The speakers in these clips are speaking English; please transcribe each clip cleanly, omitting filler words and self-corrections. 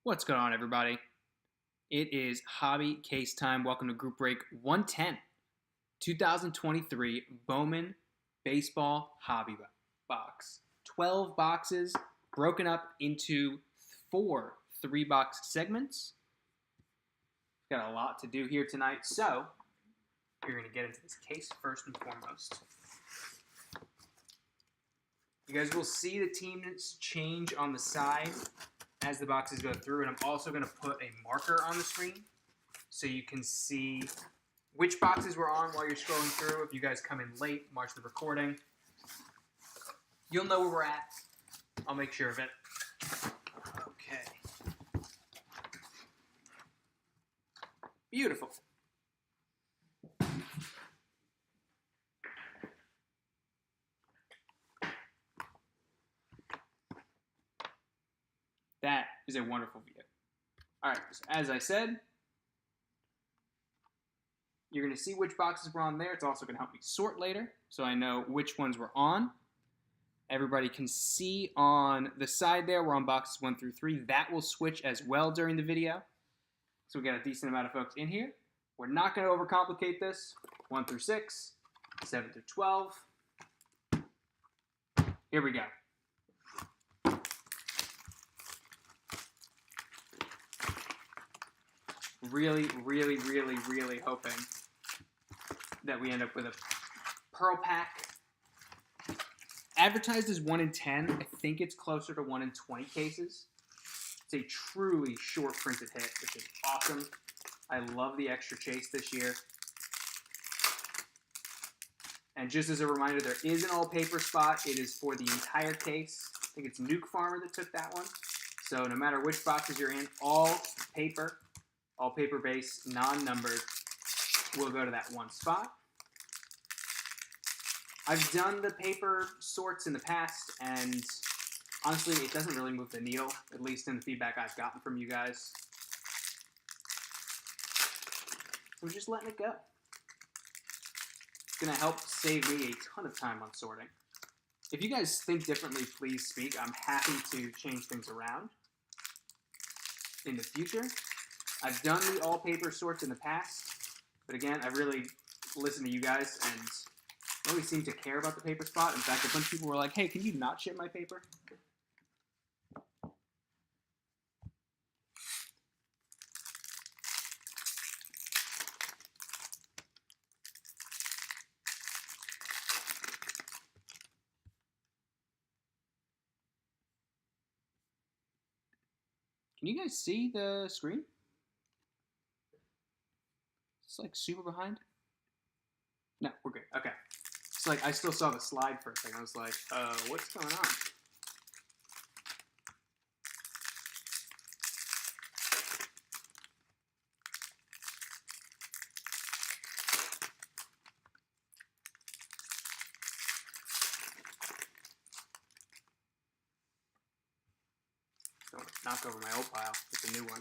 What's going on, everybody? It is hobby case time. Welcome to Group Break 110, 2023 Bowman Baseball Hobby Box. 12 boxes broken up into 4 3-box segments. Got a lot to do here tonight, so we're going to get into this case first and foremost. You guys will see the teams change on the side as the boxes go through, and I'm also going to put a marker on the screen so you can see which boxes we're on while you're scrolling through. If you guys come in late, watch the recording, you'll know where we're at. I'll make sure of it. Okay. Beautiful. That is a wonderful view. All right, so as I said, you're going to see which boxes were on there. It's also going to help me sort later, so I know which ones we're on. Everybody can see on the side there, we're on boxes 1 through 3. That will switch as well during the video. So we got a decent amount of folks in here. We're not going to overcomplicate this. 1 through 6, 7 through 12. Here we go. Really hoping that we end up with a Pearl Pack. Advertised as 1 in 10. I think it's closer to 1 in 20 cases. It's a truly short printed hit, which is awesome. I love the extra chase this year. And just as a reminder, there is an all paper spot. It is for the entire case. I think it's Nuke Farmer that took that one. So no matter which boxes you're in, all paper base, non-numbered, will go to that one spot. I've done the paper sorts in the past, and honestly, it doesn't really move the needle, at least in the feedback I've gotten from you guys. So I'm just letting it go. It's going to help save me a ton of time on sorting. If you guys think differently, please speak. I'm happy to change things around in the future. I've done the all-paper sorts in the past, but again, I really listen to you guys, and nobody seemed to care about the paper spot. In fact, a bunch of people were like, hey, can you not ship my paper? Can you guys see the screen? It's like super behind. No, we're good. Okay. It's like I still saw the slide for a second. I was like, what's going on? Don't knock over my old pile. It's a new one.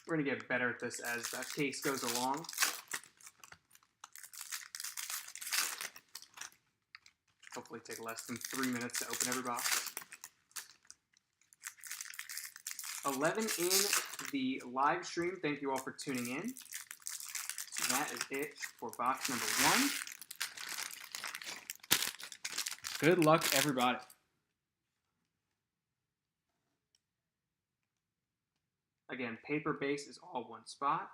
We're going to get better at this as the case goes along. Hopefully take less than 3 minutes to open every box. 11 in the live stream. Thank you all for tuning in. So that is it for box number 1. Good luck, everybody. Again, paper base is all one spot.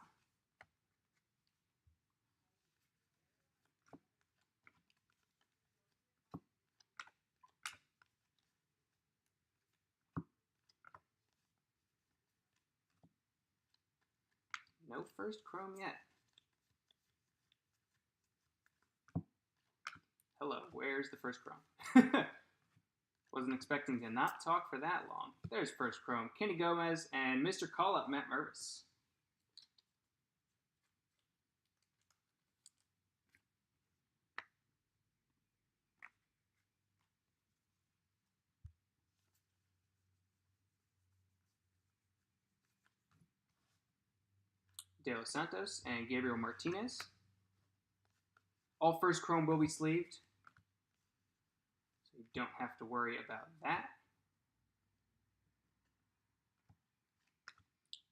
No first chrome yet. Hello, where's the first chrome? Wasn't expecting to not talk for that long. There's first chrome, Kenny Gomez, and Mr. Call-Up, Matt Mervis. De Los Santos and Gabriel Martinez. All first chrome will be sleeved, so you don't have to worry about that.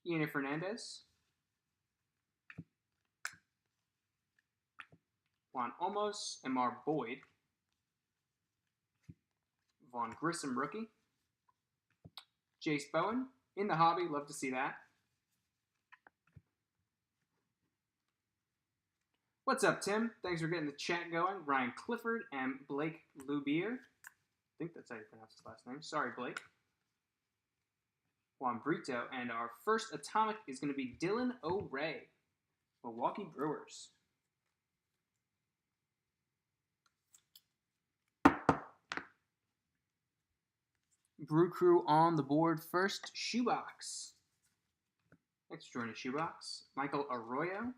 Ian Fernandez. Juan Olmos, Amar Boyd. Vaughn Grissom, rookie. Jace Bowen, in the hobby, love to see that. What's up, Tim? Thanks for getting the chat going. Ryan Clifford and Blake Lubier. I think that's how you pronounce his last name. Sorry, Blake. Juan Brito, and our first atomic is going to be Dylan O'Ray, Milwaukee Brewers. Brew Crew on the board first. Shoebox. Thanks for joining Shoebox. Michael Arroyo.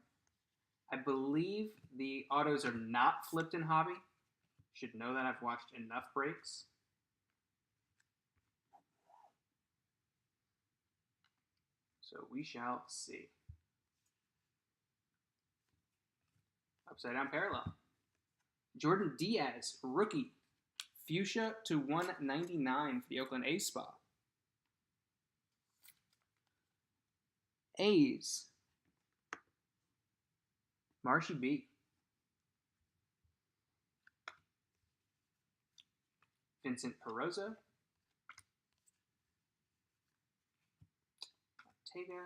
I believe the autos are not flipped in hobby. Should know that. I've watched enough breaks. So we shall see. Upside down parallel. Jordan Diaz, rookie. Fuchsia to 199 for the Oakland A's spot. A's. Marshy B. Vincent Perosa. Ortega.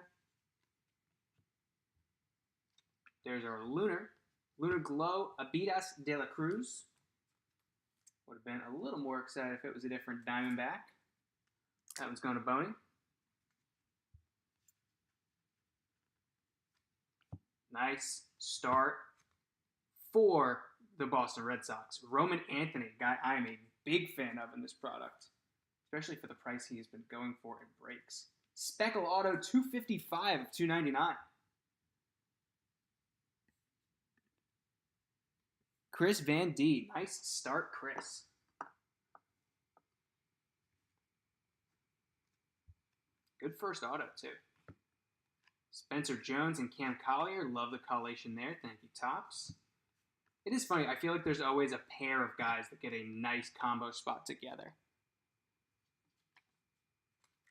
There's our Lunar. Lunar Glow, Abidas de la Cruz. Would have been a little more excited if it was a different Diamondback. That one's going to Boney. Nice start for the Boston Red Sox. Roman Anthony, a guy I am a big fan of in this product, especially for the price he has been going for in breaks. Speckle Auto 255 of 299. Chris Van D. Nice start, Chris. Good first auto, too. Spencer Jones and Cam Collier. Love the collation there. Thank you, Tops. It is funny. I feel like there's always a pair of guys that get a nice combo spot together.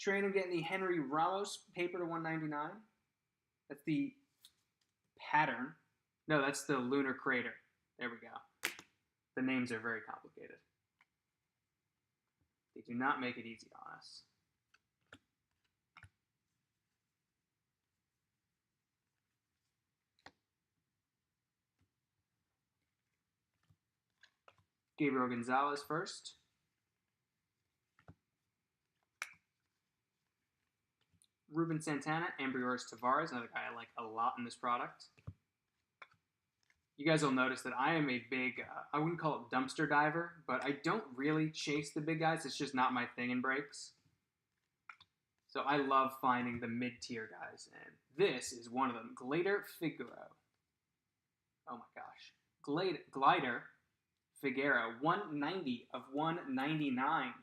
Trainer getting the Henry Ramos paper to 199. That's the pattern. No, that's the Lunar Crater. There we go. The names are very complicated. They do not make it easy on us. Gabriel Gonzalez first. Ruben Santana, Ambrioris Tavares, another guy I like a lot in this product. You guys will notice that I am a big, I wouldn't call it dumpster diver, but I don't really chase the big guys. It's just not my thing in breaks. So I love finding the mid-tier guys, and this is one of them. Glider Figueroa. Oh my gosh. Glider Figueroa, 190 of 199.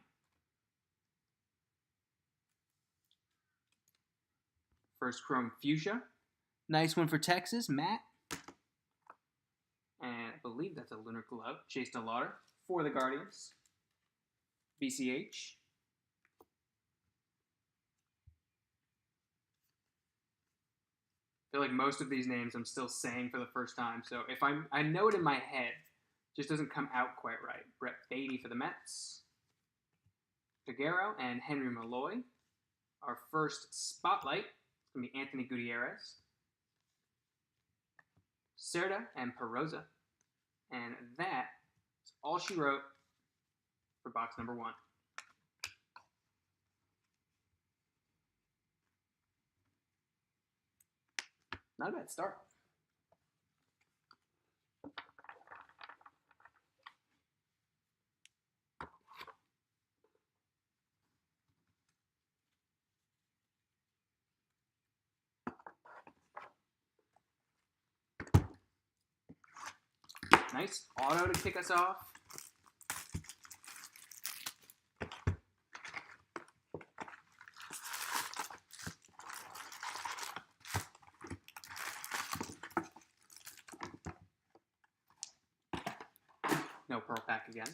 First Chrome Fuchsia. Nice one for Texas, Matt. And I believe that's a Lunar Glove. Chase DeLauder for the Guardians. BCH. I feel like most of these names I'm still saying for the first time. So if I know it in my head, it just doesn't come out quite right. Brett Beatty for the Mets. Figueroa and Henry Malloy. Our first spotlight is going to be Anthony Gutierrez. Cerda and Perosa. And that is all she wrote for box number 1. Not a bad start. Nice auto to kick us off. No pearl pack again.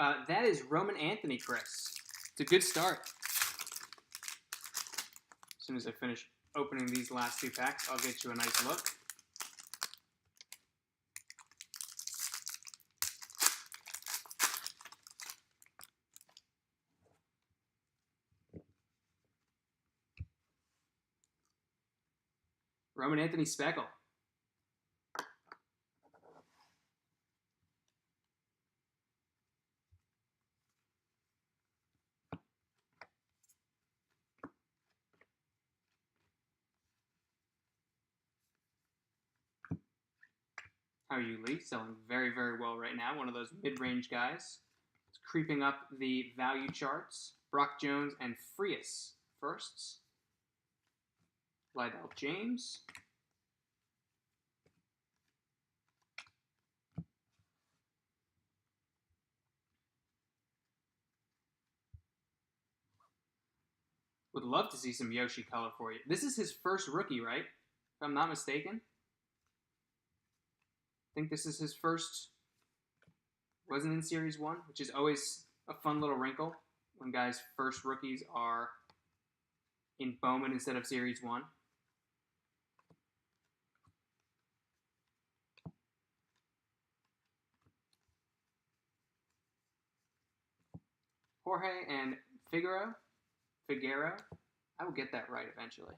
That is Roman Anthony, Chris. It's a good start. As soon as I finish opening these last 2 packs, I'll get you a nice look. Roman Anthony Speckle. How are you, Lee? Selling very, very well right now. One of those mid-range guys. It's creeping up the value charts. Brock Jones and Frias firsts. Lydell James. Would love to see some Yoshi color for you. This is his first rookie, right? If I'm not mistaken. I think this is his first, wasn't in Series 1, which is always a fun little wrinkle when guys' first rookies are in Bowman instead of Series 1. Jorge and Figueroa. I will get that right eventually.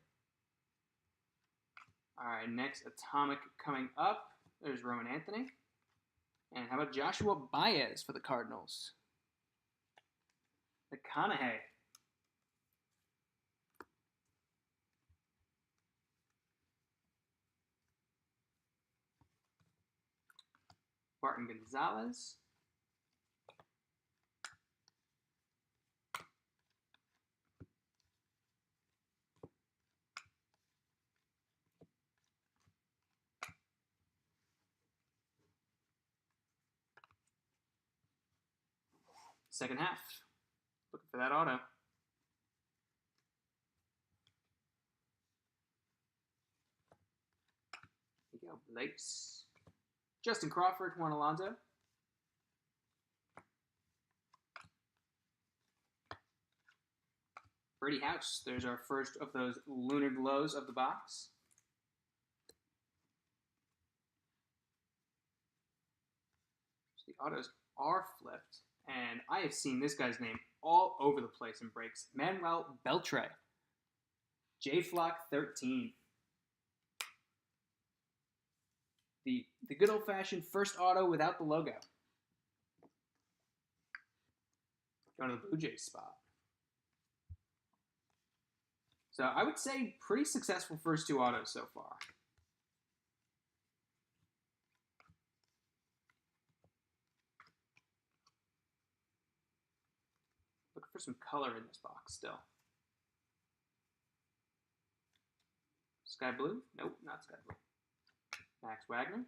All right, next Atomic coming up. There's Roman Anthony. And how about Joshua Baez for the Cardinals? McConaughey. Barton Gonzalez. Second half. Looking for that auto. Here you go, Blaze. Justin Crawford, Juan Alonso. Brady House. There's our first of those lunar glows of the box. So the autos are flipped. And I have seen this guy's name all over the place in breaks. Manuel Beltre. J-Flock 13. The good old-fashioned first auto without the logo. Going to the Blue Jays spot. So I would say pretty successful first 2 autos so far. Looking for some color in this box still. Sky Blue? Nope, not Sky Blue. Max Wagner.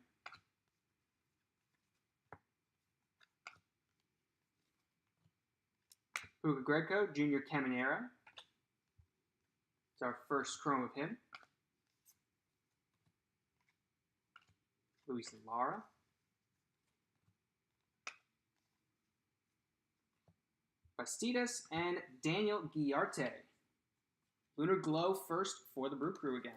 Puka Gregco, Junior Caminera. It's our first chrome of him. Luis Lara. Bastidas and Daniel Guillarte. Lunar Glow first for the Brew Crew again.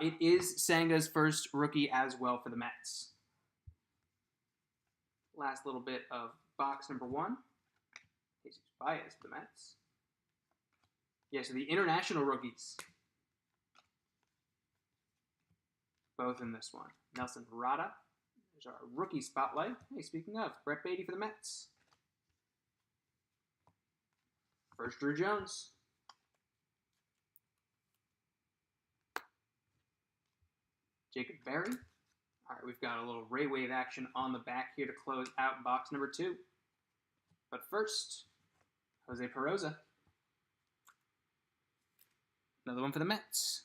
It is Sanga's first rookie as well for the Mets. Last little bit of box number 1. Jesus Baez for the Mets. Yeah, so the international rookies. Both in this one. Nelson Rada. There's our rookie spotlight. Hey, speaking of, Brett Beatty for the Mets. First Drew Jones. Jacob Berry. All right, we've got a little Ray Wave action on the back here to close out box number 2. But first, Jose Peroza. Another one for the Mets.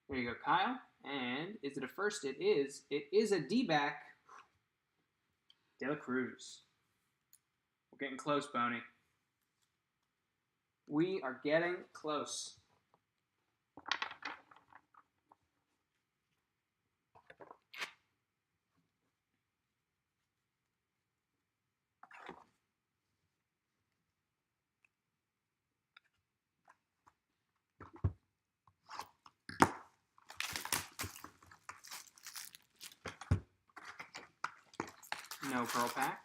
There you go, Kyle. And is it a first? It is. It is a D-back. De La Cruz. We're getting close, Boney. We are getting close. No Pearl Pack.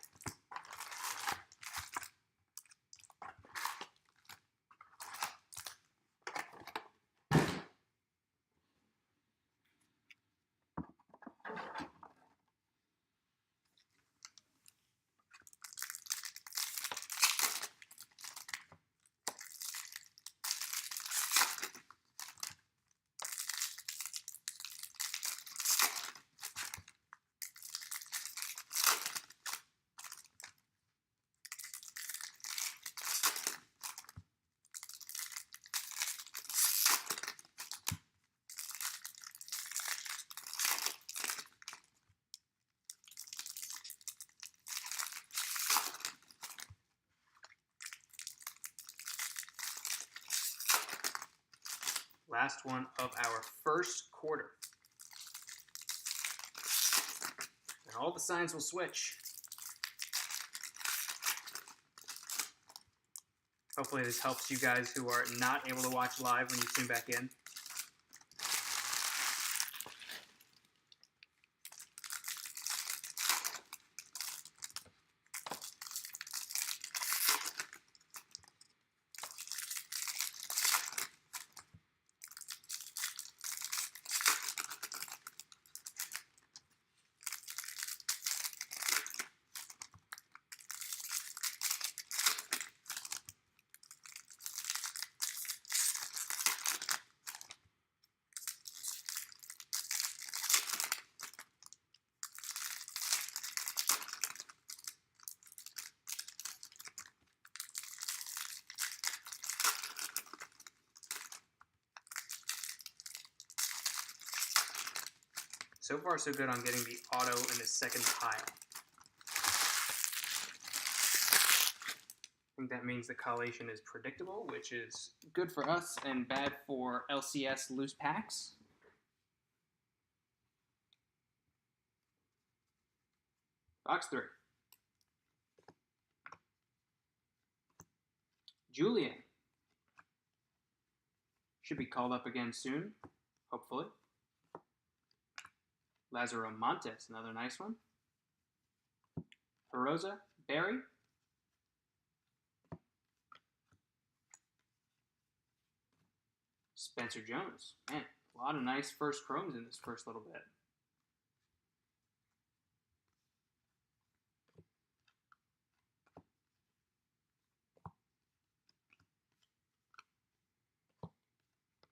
Last one of our first quarter. And all the signs will switch. Hopefully this helps you guys who are not able to watch live when you tune back in. So far, so good on getting the auto in the second pile. I think that means the collation is predictable, which is good for us and bad for LCS loose packs. Box 3. Julian. Should be called up again soon, hopefully. Lazaro Montes, another nice one. Perosa, Barry. Spencer Jones. Man, a lot of nice first chromes in this first little bit.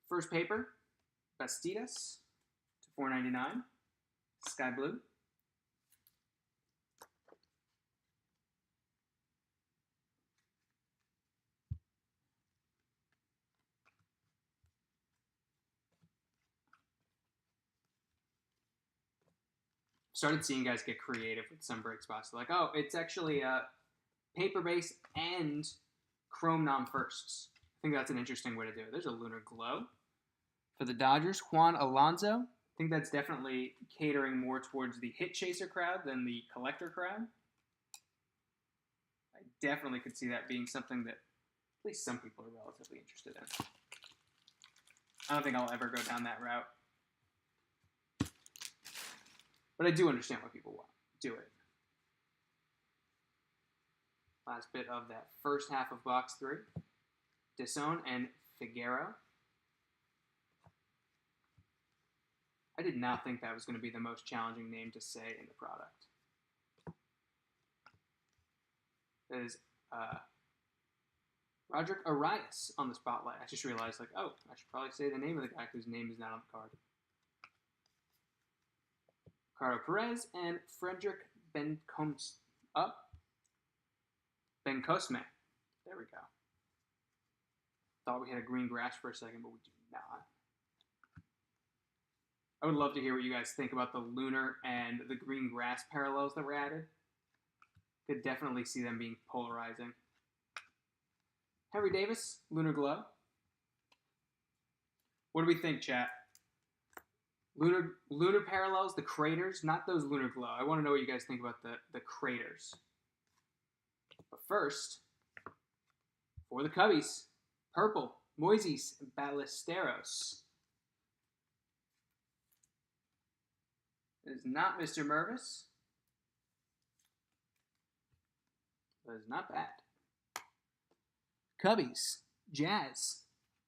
First paper, Bastidas to $4.99. Sky Blue. Started seeing guys get creative with some break spots. They're like, oh, it's actually paper base and chrome non-firsts. I think that's an interesting way to do it. There's a Lunar Glow. For the Dodgers, Juan Alonso. I think that's definitely catering more towards the hit chaser crowd than the collector crowd. I definitely could see that being something that at least some people are relatively interested in. I don't think I'll ever go down that route. But I do understand why people want to do it. Last bit of that first half of box 3. Dison and Figueroa. I did not think that was going to be the most challenging name to say in the product. That is Roderick Arias on the spotlight. I just realized, like, oh, I should probably say the name of the guy whose name is not on the card. Ricardo Perez and Frederick Bencosme. Bencosme. There we go. Thought we had a green grass for a second, but we do not. I would love to hear what you guys think about the lunar and the green grass parallels that were added. Could definitely see them being polarizing. Henry Davis, Lunar Glow. What do we think, chat? Lunar parallels, the craters, not those Lunar Glow. I want to know what you guys think about the craters. But first, for the Cubbies, purple, Moises Ballesteros. It is not Mr. Mervis. That is not bad. Cubbies, Jazz.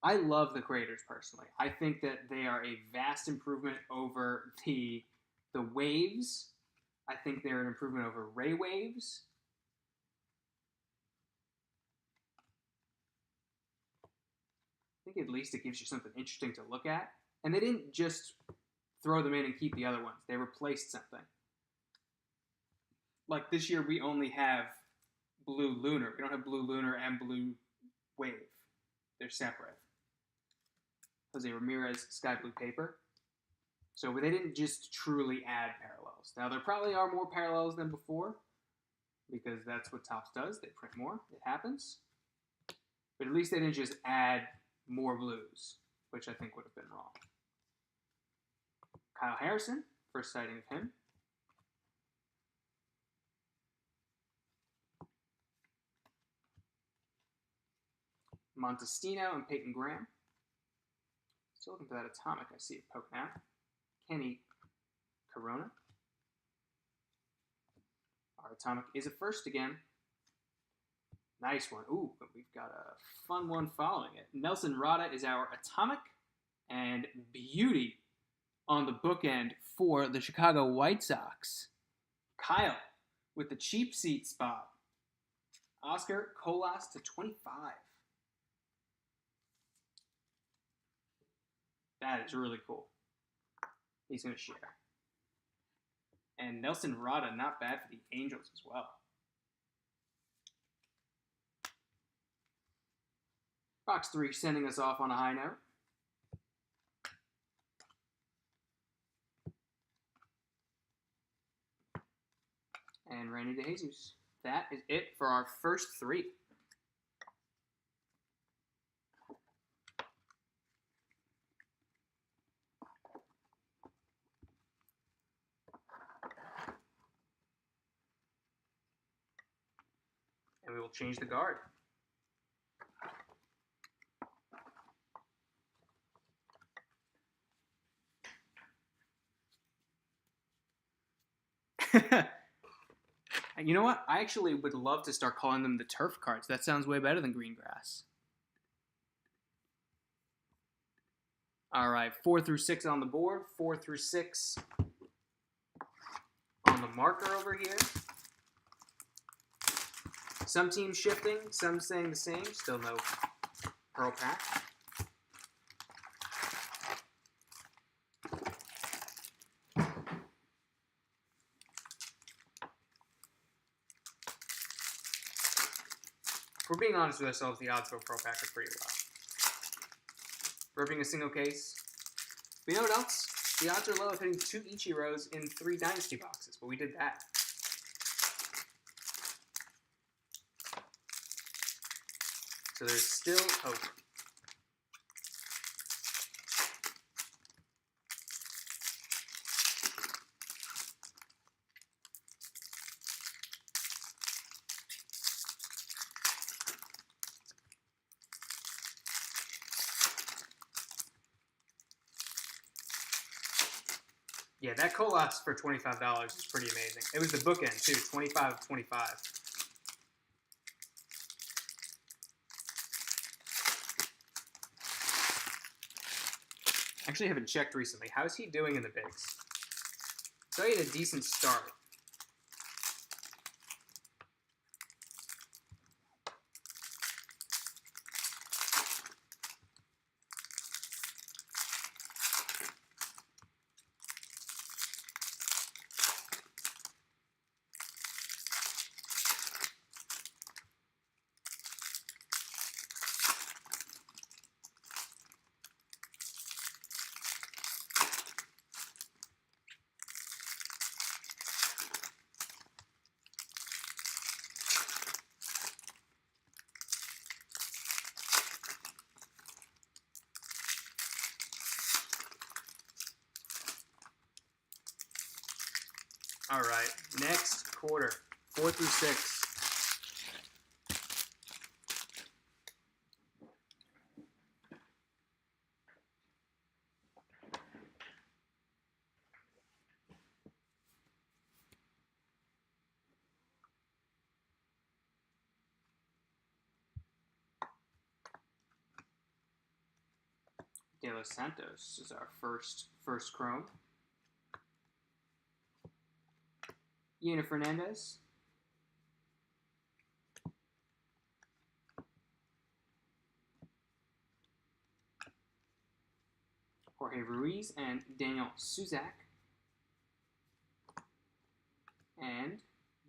I love the craters personally. I think that they are a vast improvement over the waves. I think they're an improvement over ray waves. I think at least it gives you something interesting to look at. And they didn't just throw them in and keep the other ones. They replaced something. Like this year, we only have blue lunar. We don't have blue lunar and blue wave. They're separate. Jose Ramirez, sky blue paper. So they didn't just truly add parallels. Now, there probably are more parallels than before because that's what Topps does. They print more. It happens. But at least they didn't just add more blues, which I think would have been wrong. Kyle Harrison, first sighting of him. Montestino and Peyton Graham. Still looking for that atomic. I see it poking out. Kenny Corona. Our atomic is a first again. Nice one. Ooh, but we've got a fun one following it. Nelson Rada is our atomic. And beauty on the bookend for the Chicago White Sox. Kyle with the cheap seat spot. Oscar Colas /25. That is really cool. He's going to share. And Nelson Rada, not bad for the Angels as well. Box 3 sending us off on a high note. And Randy DeJesus. That is it for our first 3. And we will change the guard. You know what? I actually would love to start calling them the turf cards. That sounds way better than green grass. All right, 4 through 6 on the board. 4 through 6 on the marker over here. Some teams shifting, some staying the same. Still no Pearl Pack. If we're being honest with ourselves, the odds for a Pearl Pack are pretty low. Ripping a single case. But you know what else? The odds are low of hitting 2 Ichiros in 3 Dynasty boxes, but we did that. So there's still hope. Yeah, that Colas for $25 is pretty amazing. It was the bookend, too, 25 of 25. Actually, I haven't checked recently. How's he doing in the bigs? So he had a decent start. All right, next quarter, 4 through 6. De Los Santos is our first chrome. Yena Fernandez. Jorge Ruiz and Daniel Suzak. And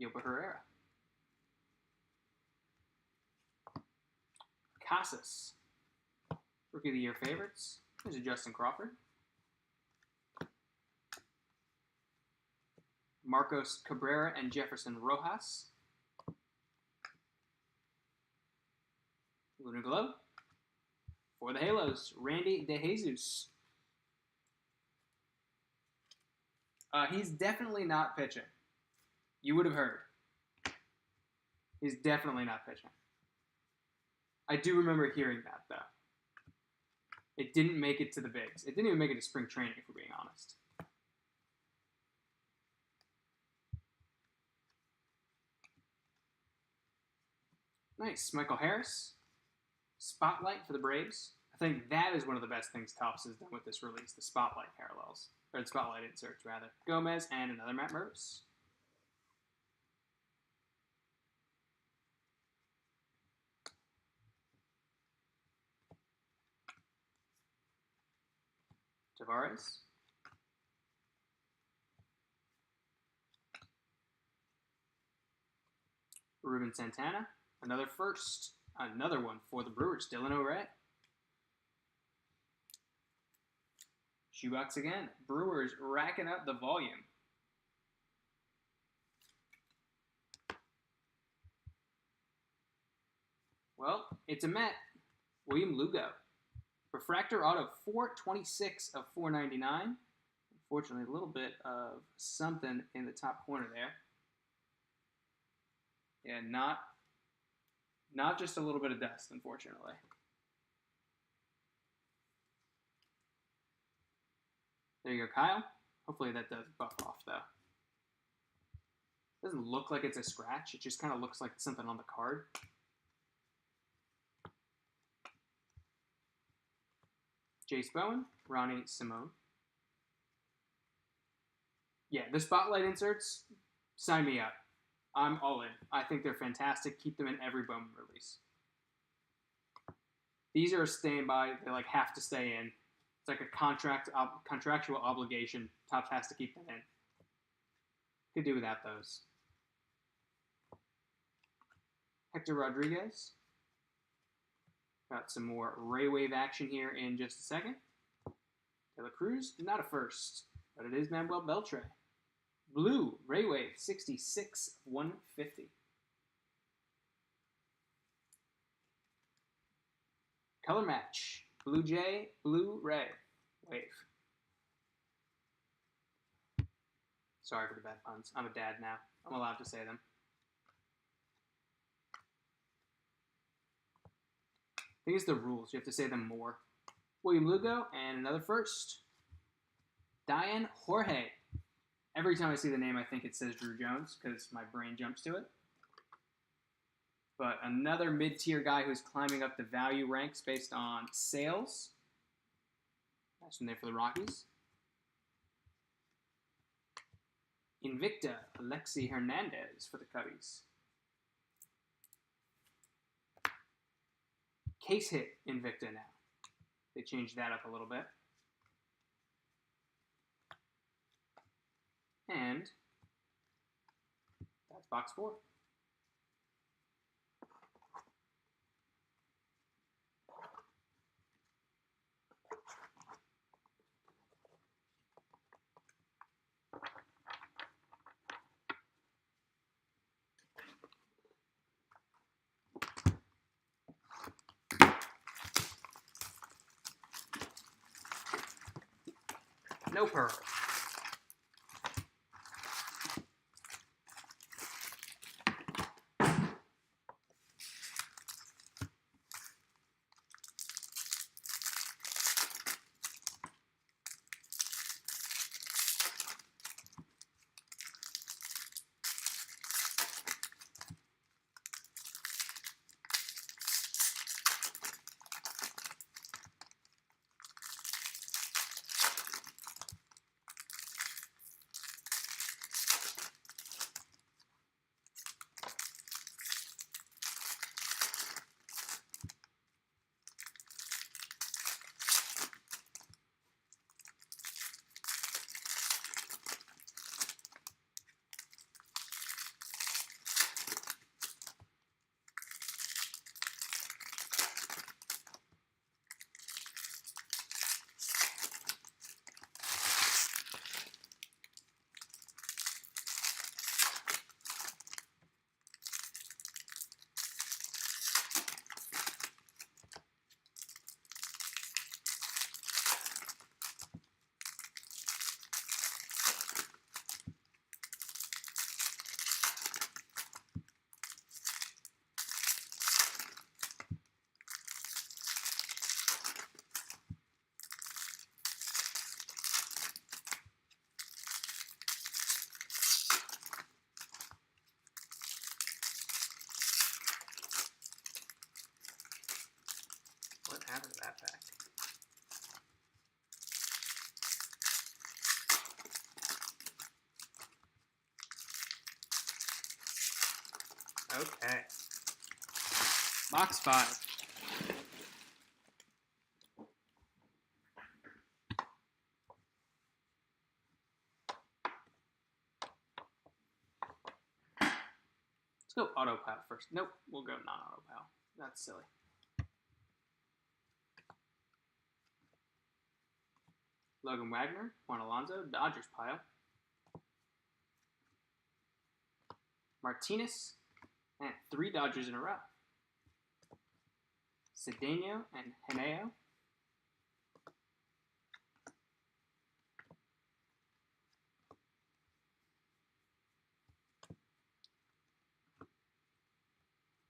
Yoba Herrera. Casas. Rookie of the Year favorites. There's a Justin Crawford. Marcos Cabrera and Jefferson Rojas. Luna Glow. For the Halos, Randy DeJesus. He's definitely not pitching. You would have heard. He's definitely not pitching. I do remember hearing that, though. It didn't make it to the bigs. It didn't even make it to spring training, if we're being honest. Nice. Michael Harris. Spotlight for the Braves. I think that is one of the best things Topps has done with this release, the Spotlight parallels. Or the Spotlight inserts, rather. Gomez and another Matt Mervis. Tavares. Ruben Santana. Another first. Another one for the Brewers. Dylan O'Reilly. Shoebox again. Brewers racking up the volume. Well, it's a Met. William Lugo. Refractor auto, 426 of 499. Unfortunately, a little bit of something in the top corner there. Yeah, not just a little bit of dust, unfortunately. There you go, Kyle. Hopefully that does buff off, though. Doesn't look like it's a scratch. It just kind of looks like something on the card. Jace Bowen, Ronnie Simone. Yeah, the Spotlight inserts, sign me up. I'm all in. I think they're fantastic. Keep them in every Bowman release. These are a standby. They have to stay in. It's like a contractual obligation. Topps has to keep them in. Could do without those. Hector Rodriguez. Got some more Ray Wave action here in just a second. De La Cruz, not a first, but it is Manuel Beltre. Blue, Ray Wave, 66 of 150. Color match, Blue Jay, Blue Ray Wave. Sorry for the bad puns. I'm a dad now. I'm allowed to say them. I think it's the rules. You have to say them more. William Lugo and another first. Diane Jorge. Every time I see the name, I think it says Drew Jones because my brain jumps to it. But another mid-tier guy who's climbing up the value ranks based on sales. That's one there for the Rockies. Invicta, Alexi Hernandez for the Cubbies. Case hit Invicta now. They changed that up a little bit. And that's box 4. No pearls. happened to that pack? Okay. Box 5. Let's go auto pal first. Nope, we'll go non-auto pal. That's silly. Logan Wagner, Juan Alonso, Dodgers pile. Martinez, and 3 Dodgers in a row. Cedeno and Henao.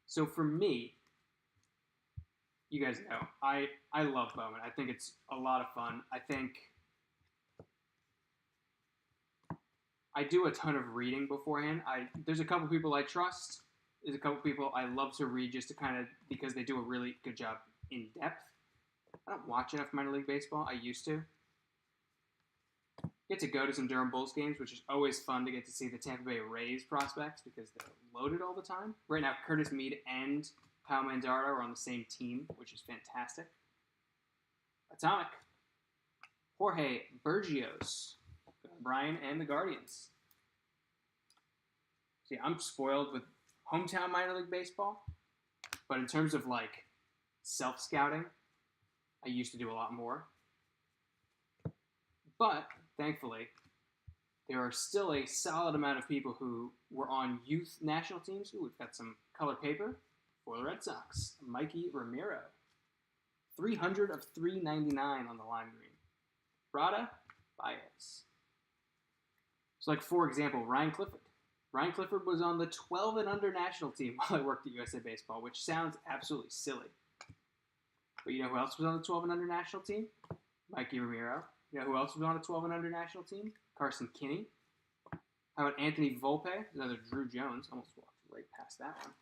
So for me, you guys know, I love Bowman. I think it's a lot of fun. I think I do a ton of reading beforehand. There's a couple people I trust. There's a couple people I love to read just to kind of, because they do a really good job in depth. I don't watch enough minor league baseball. I used to. Get to go to some Durham Bulls games, which is always fun to get to see the Tampa Bay Rays prospects because they're loaded all the time. Right now, Curtis Mead and Kyle Manzardo are on the same team, which is fantastic. Atomic. Jorge Bergios. Brian and the Guardians. See, I'm spoiled with hometown minor league baseball, but in terms of like self-scouting, I used to do a lot more. But thankfully, there are still a solid amount of people who were on youth national teams. Ooh, we've got some color paper for the Red Sox. Mikey Ramiro. 300 of 399 on the lime green. Rada Baez. So, like, for example, Ryan Clifford. Ryan Clifford was on the 12 and under national team while I worked at USA Baseball, which sounds absolutely silly. But you know who else was on the 12 and under national team? Mikey Ramiro. You know who else was on the 12 and under national team? Carson Kinney. How about Anthony Volpe? Another Drew Jones. Almost walked right past that one.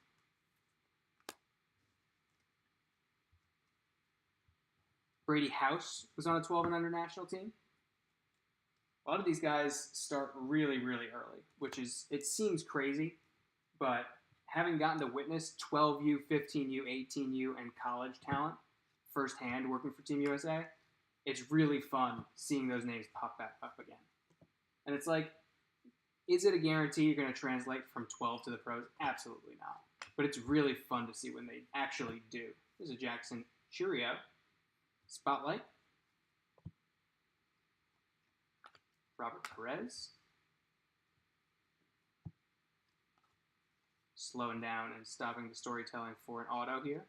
Brady House was on a 12 and under national team. A lot of these guys start really, really early, which is, it seems crazy, but having gotten to witness 12U, 15U, 18U, and college talent firsthand working for Team USA, it's really fun seeing those names pop back up again. And it's like, is it a guarantee you're going to translate from 12 to the pros? Absolutely not. But it's really fun to see when they actually do. There's a Jackson Churio. Spotlight. Robert Perez. Slowing down and stopping the storytelling for an auto here.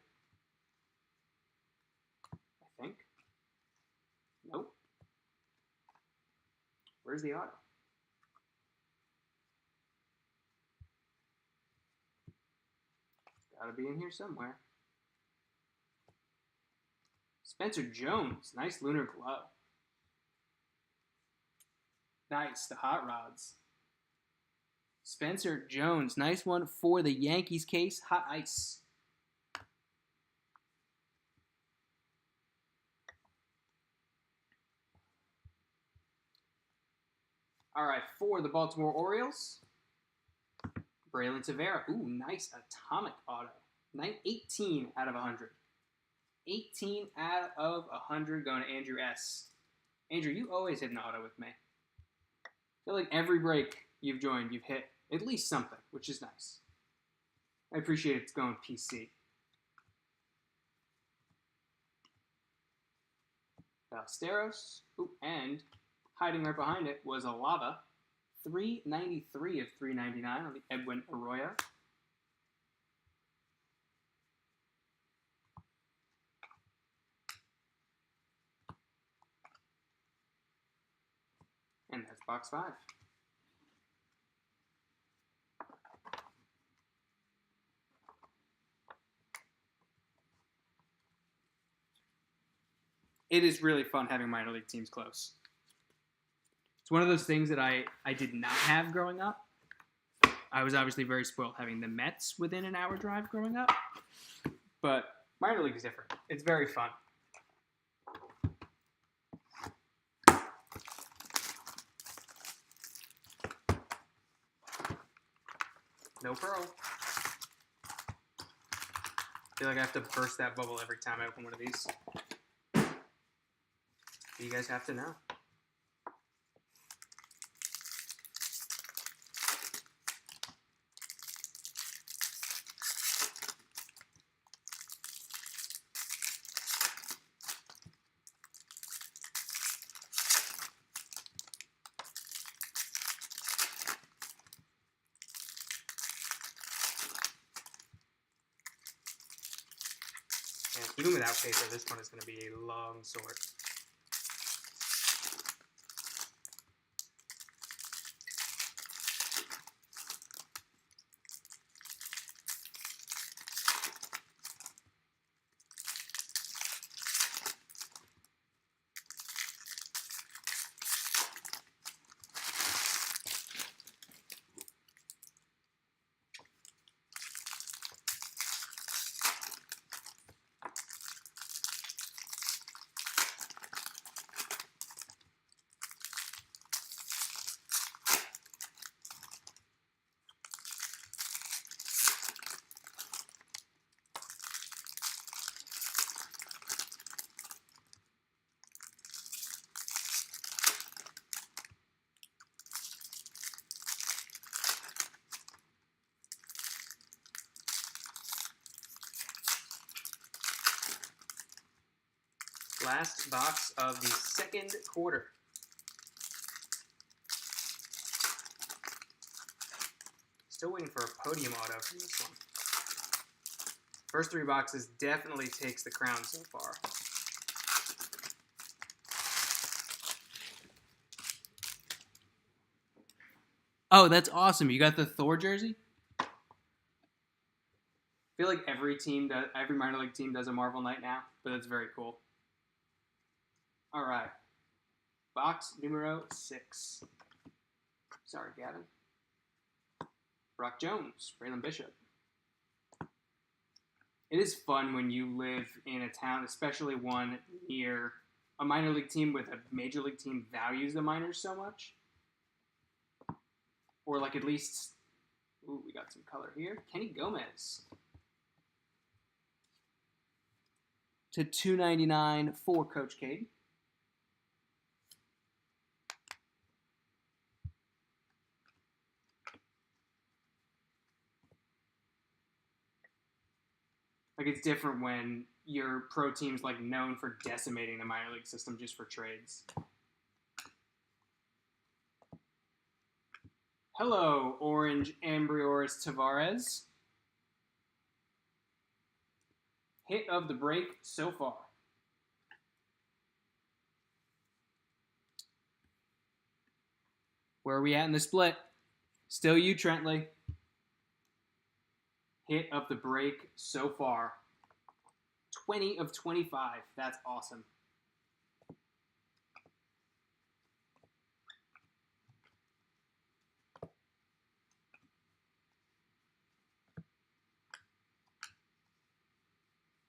I think. Nope. Where's the auto? It's gotta be in here somewhere. Spencer Jones. Nice lunar glow. Nice, the hot rods. Spencer Jones. Nice one for the Yankees case. Hot ice. All right, for the Baltimore Orioles, Braylon Tavera. Ooh, nice atomic auto. 18 out of 100. 18 out of 100 going to Andrew S. Andrew, you always hit an auto with me. I feel like every break you've joined, you've hit at least something, which is nice. I appreciate it's going PC. Ballesteros. Ooh, and hiding right behind it was a Lava. 393 of 399 on the Edwin Arroyo. And that's box 5. It is really fun having minor league teams close. It's one of those things that I did not have growing up. I was obviously very spoiled having the Mets within an hour drive growing up. But minor league is different. It's very fun. No pearl. I feel like I have to burst that bubble every time I open one of these. You guys have to know. And even without paper, this one is going to be a long sort. Last box of the second quarter. Still waiting for a podium auto from this one. First three boxes definitely takes the crown so far. Oh, that's awesome. You got the Thor jersey? I feel like every minor league team does a Marvel Night now, but that's very cool. All right. Box numero 6. Sorry, Gavin. Brock Jones, Braylon Bishop. It is fun when you live in a town, especially one near a minor league team with a major league team values the minors so much. Or like at least, ooh, we got some color here. Kenny Gomez. To $2.99 for Coach Cade. Like, it's different when your pro team's like known for decimating the minor league system just for trades. Hello, Orange Ambrioris Tavares. Hit of the break so far. Where are we at in the split? Still you, Trentley. Hit of the break so far. 20 of 25. That's awesome.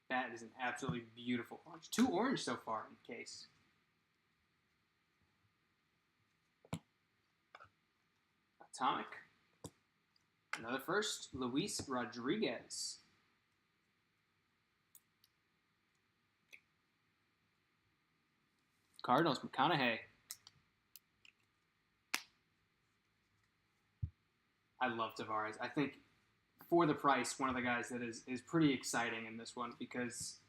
That is an absolutely beautiful orange. 2 orange so far in the case. Atomic. Another first. Luis Rodriguez. Cardinals, McConaughey. I love Tavares. I think for the price, one of the guys that is pretty exciting in this one because,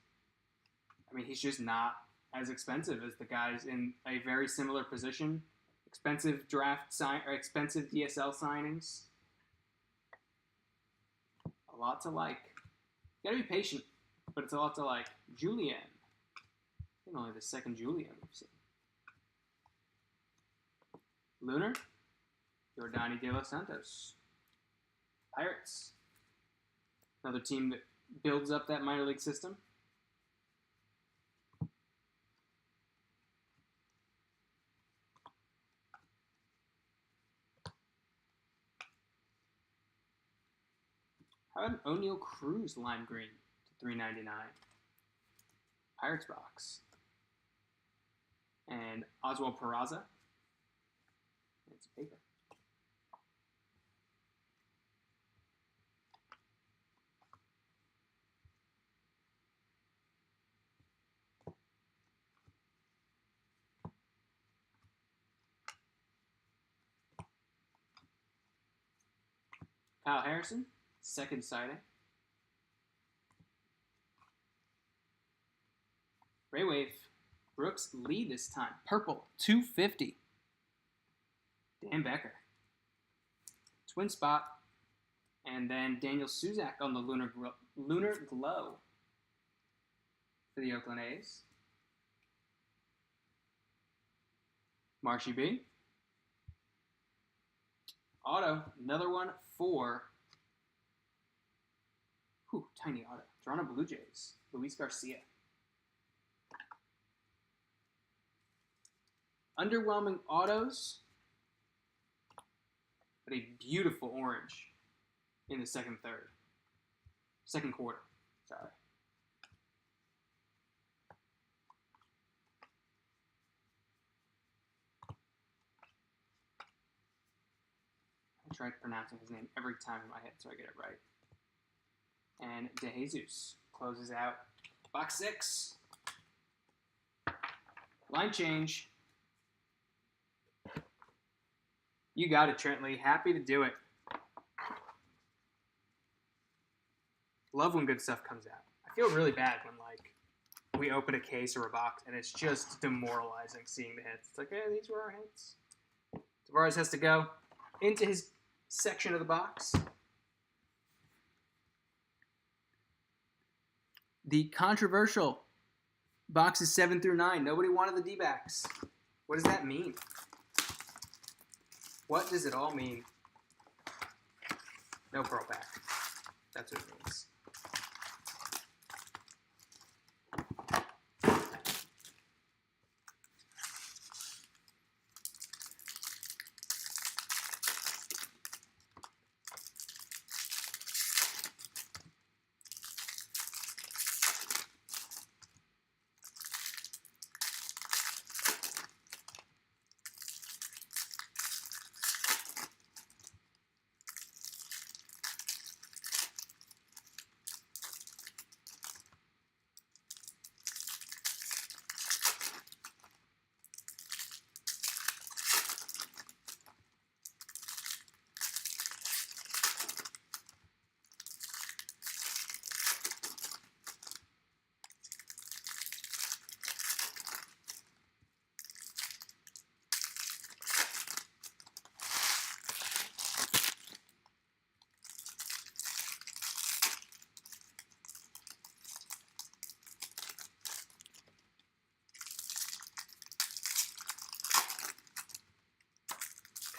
I mean, he's just not as expensive as the guys in a very similar position. Expensive expensive DSL signings. A lot to like. You gotta be patient, but it's a lot to like. Julian. I think only the second Julian we've seen. Lunar. Jordani De Los Santos. Pirates. Another team that builds up that minor league system. How about an O'Neal Cruz lime green to $3.99? Pirates box. And Oswald Peraza. And it's paper. Kyle Harrison, second sighting. Ray Wave, Brooks Lee this time. Purple, 250. Dan Becker. Twin spot. And then Daniel Suzak on the Lunar Glow for the Oakland A's. Marshy B. Auto, another one for tiny auto. Toronto Blue Jays, Luis Garcia. Underwhelming autos, but a beautiful orange in the second quarter. Sorry. I tried pronouncing his name every time in my head so I get it right. And De Jesus closes out box 6. Line change. You got it, Trentley. Happy to do it. Love when good stuff comes out. I feel really bad when we open a case or a box and it's just demoralizing seeing the hits. It's like, hey, these were our hits. Tavares has to go into his section of the box. The controversial boxes 7 through 9. Nobody wanted the D-backs. What does that mean? What does it all mean? No pearl pack. That's what it means.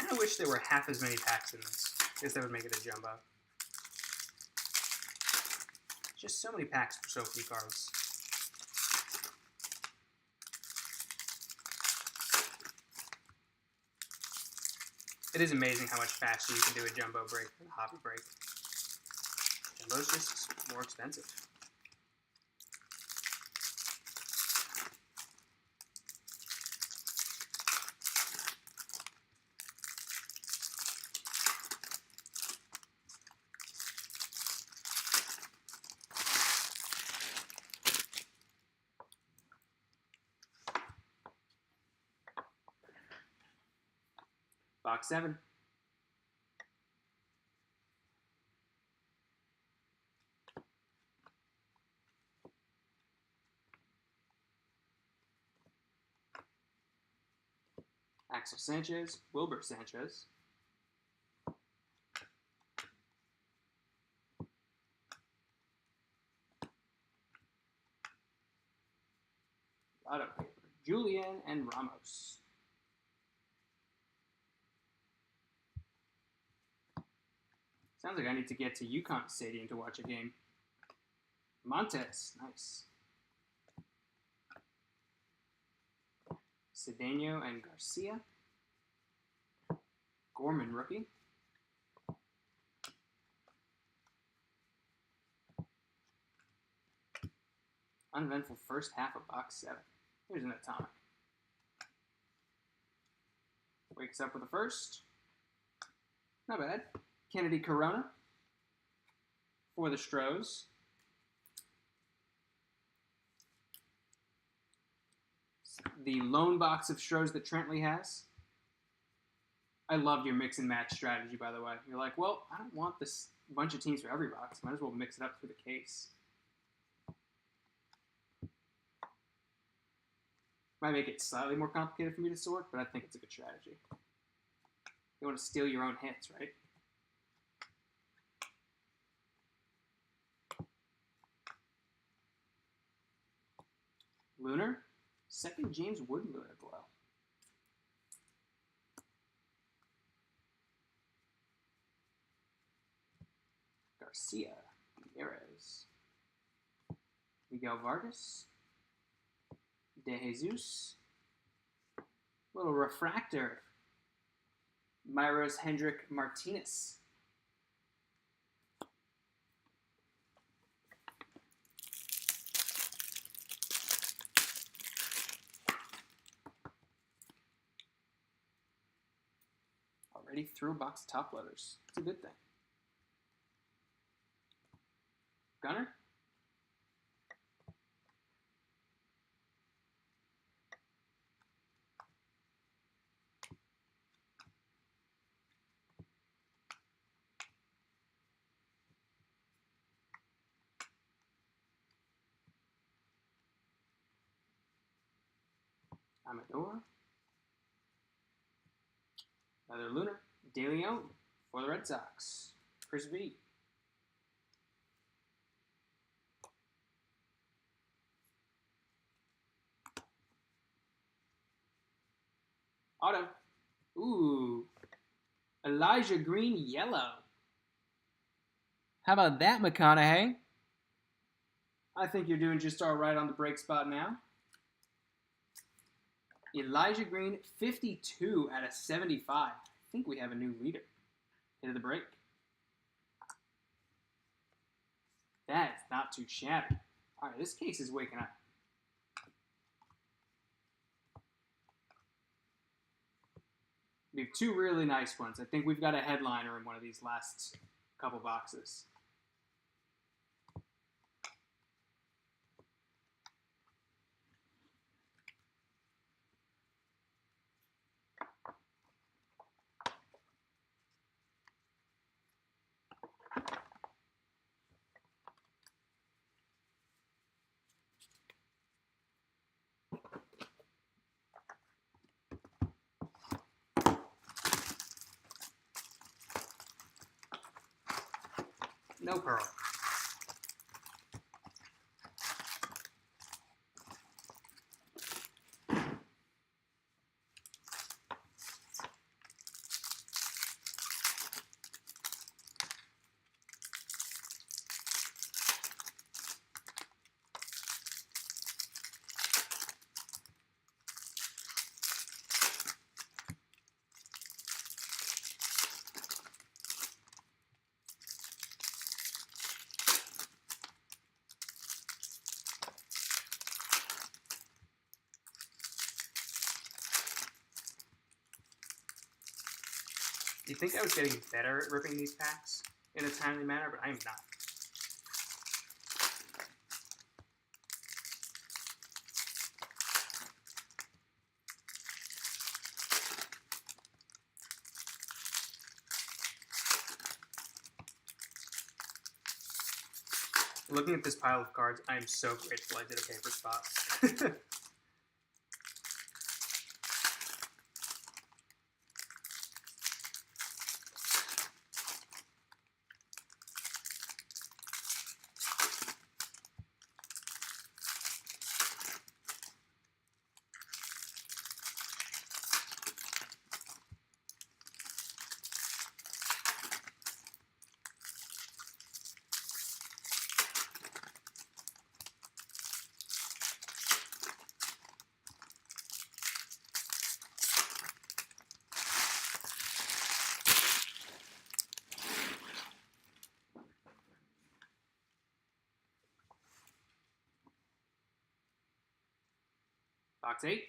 I wish there were half as many packs in this. I guess that would make it a jumbo. Just so many packs for so few cards. It is amazing how much faster you can do a jumbo break than a hobby break. Jumbo's just more expensive. Box 7. Axel Sanchez, Wilbur Sanchez. Auto paper, Julian and Ramos. Sounds like I need to get to UConn Stadium to watch a game. Montes, nice. Cedeno and Garcia. Gorman, rookie. Uneventful first half of box 7. Here's an atomic. Wakes up with a first. Not bad. Kennedy Corona for the Stros. The lone box of Stros that Trentley has. I loved your mix and match strategy, by the way. You're like, well, I don't want this bunch of teams for every box. Might as well mix it up for the case. Might make it slightly more complicated for me to sort, but I think it's a good strategy. You want to steal your own hits, right? Lunar. Second James Wooden Lunar Glow. Garcia. Ramirez. Miguel Vargas. De Jesus. Little refractor. Myros Hendrick Martinez. Already through a box of top loaders. It's a good thing. Gunner. Amador. Another Lunar. De Leon for the Red Sox. Chris V. Auto. Ooh. Elijah Green Yellow. How about that, McConaughey? I think you're doing just all right on the break spot now. Elijah Green, 52 out of 75. I think we have a new leader. Hit of the break. That is not too shabby. All right, this case is waking up. We have two really nice ones. I think we've got a headliner in one of these last couple boxes. No pearl. Do you think I was getting better at ripping these packs in a timely manner? But I am not. Looking at this pile of cards, I am so grateful I did a paper spot. Box 8.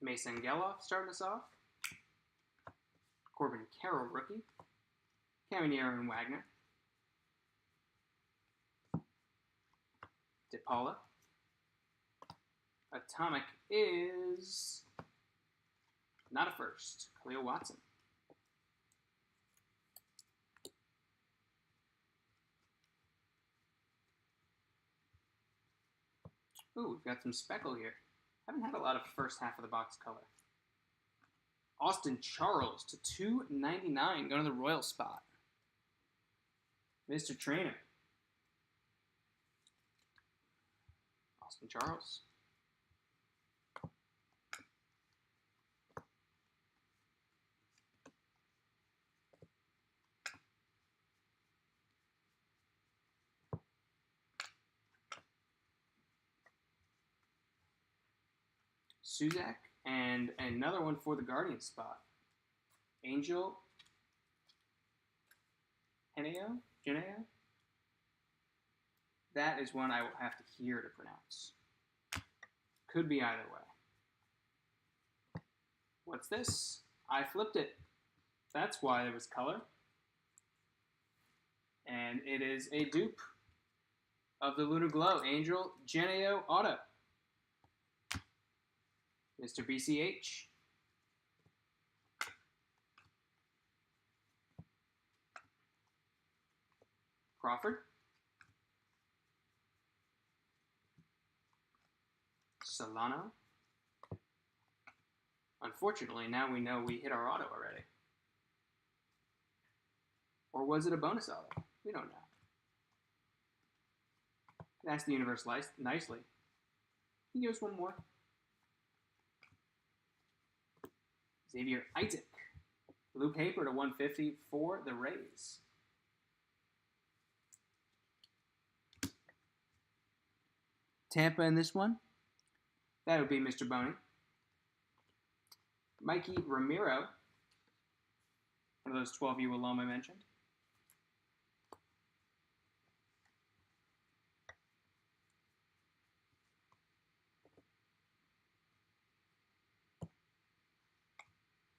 Mason Geloff starting us off. Corbin Carroll rookie. Caminero and Wagner. DePaula. Atomic is not a first. Khalil Watson. Ooh, we've got some speckle here. Haven't had a lot of first half of the box color. Austin Charles to 299, going to the Royal spot. Mr. Trainer. Austin Charles. Suzak, and another one for the Guardian spot. Angel Geneo? That is one I will have to hear to pronounce. Could be either way. What's this? I flipped it. That's why there was color. And it is a dupe of the Lunar Glow. Angel Geneo Auto. Mr. BCH. Crawford. Solano. Unfortunately, now we know we hit our auto already. Or was it a bonus auto? We don't know. That's the universe nicely. Can you give us one more? Xavier Isaac. Blue paper to 150 for the Rays. Tampa in this one. That would be Mr. Boney. Mikey Ramiro. One of those 12U alum I mentioned.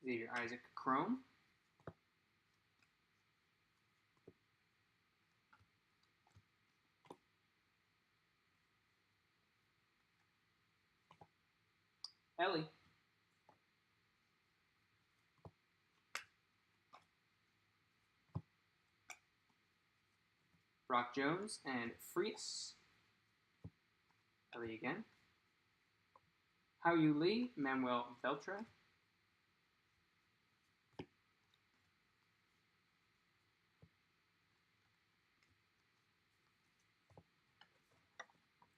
Xavier Isaac Chrome. Ellie. Brock Jones and Frias. Ellie again. How You Lee, Manuel Beltre.